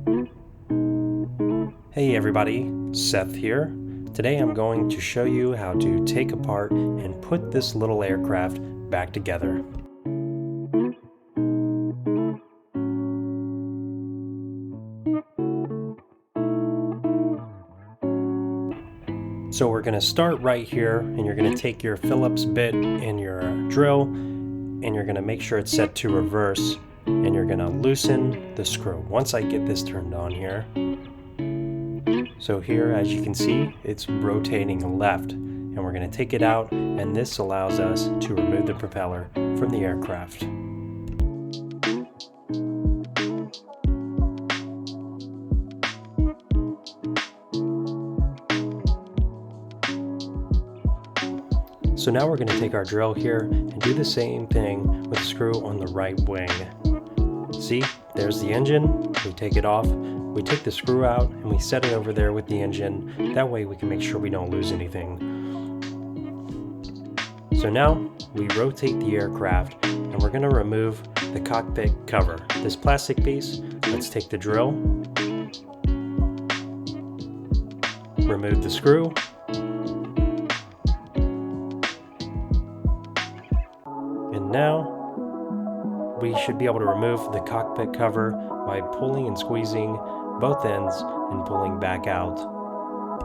Hey everybody, Seth here. Today I'm going to show you how to take apart and put this little aircraft back together. So we're going to start right here, and you're going to take your Phillips bit and your drill, and you're going to make sure it's set to reverse, and you're going to loosen the screw. Once I get this turned on here, so here, as you can see, it's rotating left, and we're going to take it out, and this allows us to remove the propeller from the aircraft. So now we're going to take our drill here and do the same thing with the screw on the right wing. See, there's the engine. We take it off, we take the screw out, and we set it over there with the engine. That way we can make sure we don't lose anything. So now we rotate the aircraft, and we're going to remove the cockpit cover. This plastic piece, let's take the drill, remove the screw, and now we should be able to remove the cockpit cover by pulling and squeezing both ends and pulling back out.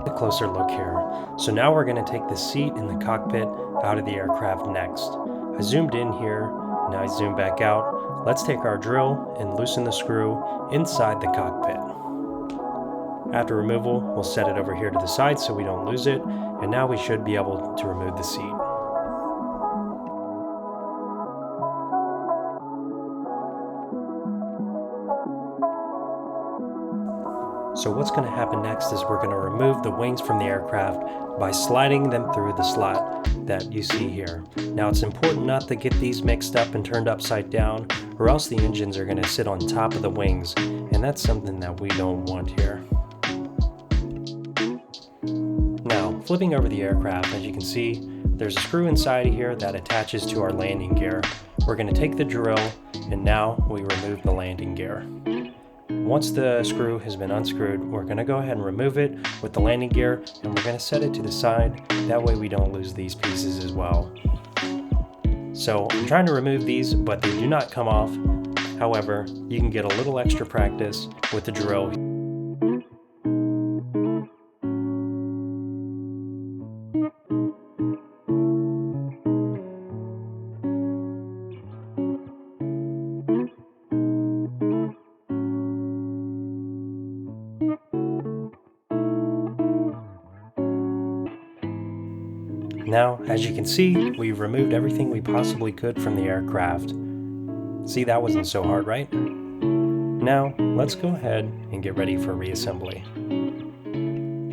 A closer look here. So now we're going to take the seat in the cockpit out of the aircraft next. I zoomed in here, now I zoom back out. Let's take our drill and loosen the screw inside the cockpit. After removal, we'll set it over here to the side so we don't lose it, and now we should be able to remove the seat. So what's going to happen next is we're going to remove the wings from the aircraft by sliding them through the slot that you see here. Now it's important not to get these mixed up and turned upside down, or else the engines are going to sit on top of the wings, and that's something that we don't want here. Now, flipping over the aircraft, as you can see, there's a screw inside of here that attaches to our landing gear. We're going to take the drill, and now we remove the landing gear. Once the screw has been unscrewed, we're going to go ahead and remove it with the landing gear, and we're going to set it to the side. That way we don't lose these pieces as well. So I'm trying to remove these, but they do not come off. However, you can get a little extra practice with the drill. Now, as you can see, we've removed everything we possibly could from the aircraft. See, that wasn't so hard, right? Now, let's go ahead and get ready for reassembly.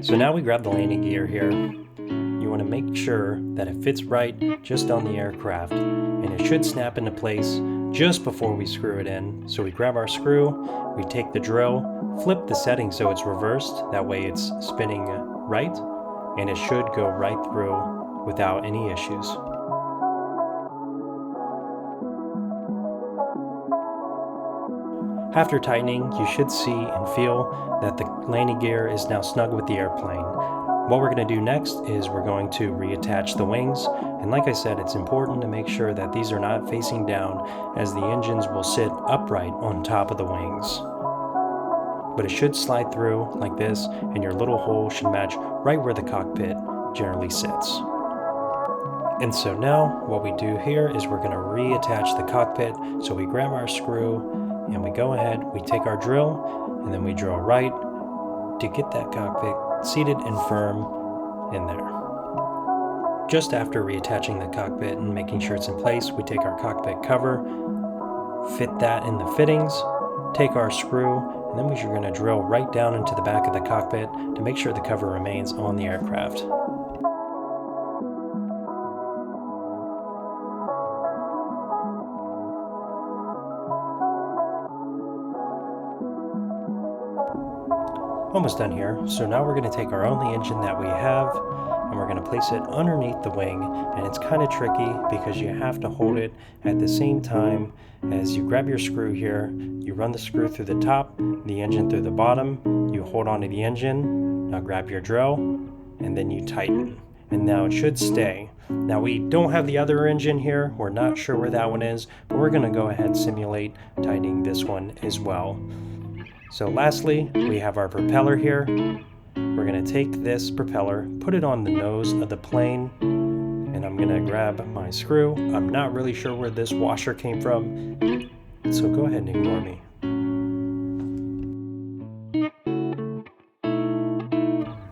So now we grab the landing gear here. You want to make sure that it fits right just on the aircraft, and it should snap into place just before we screw it in. So we grab our screw, we take the drill, flip the setting so it's reversed, that way it's spinning right, and it should go right through without any issues. After tightening, you should see and feel that the landing gear is now snug with the airplane. What we're going to do next is we're going to reattach the wings, and like I said, it's important to make sure that these are not facing down, as the engines will sit upright on top of the wings. But it should slide through like this, and your little hole should match right where the cockpit generally sits. And so now what we do here is we're going to reattach the cockpit. So we grab our screw and we go ahead, we take our drill, and then we drill right to get that cockpit seated and firm in there. Just after reattaching the cockpit and making sure it's in place, we take our cockpit cover, fit that in the fittings, take our screw, and then we're going to drill right down into the back of the cockpit to make sure the cover remains on the aircraft. Almost done here. So now we're going to take our only engine that we have, and we're going to place it underneath the wing, and it's kind of tricky because you have to hold it at the same time as you grab your screw here. You run the screw through the top, the engine through the bottom, you hold onto the engine, now grab your drill, and then you tighten. And now it should stay. Now we don't have the other engine here, we're not sure where that one is, but we're going to go ahead and simulate tightening this one as well. So lastly, we have our propeller here. We're going to take this propeller, put it on the nose of the plane, and I'm going to grab my screw. I'm not really sure where this washer came from, so go ahead and ignore me.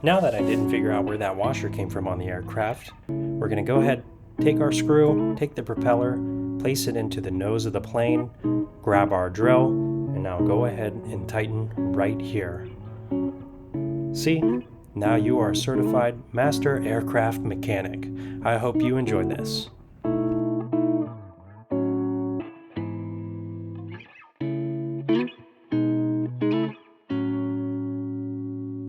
Now that I didn't figure out where that washer came from on the aircraft, we're going to go ahead, take our screw, take the propeller, place it into the nose of the plane, grab our drill, and now go ahead and tighten right here. See, now you are a certified master aircraft mechanic. I hope you enjoyed this.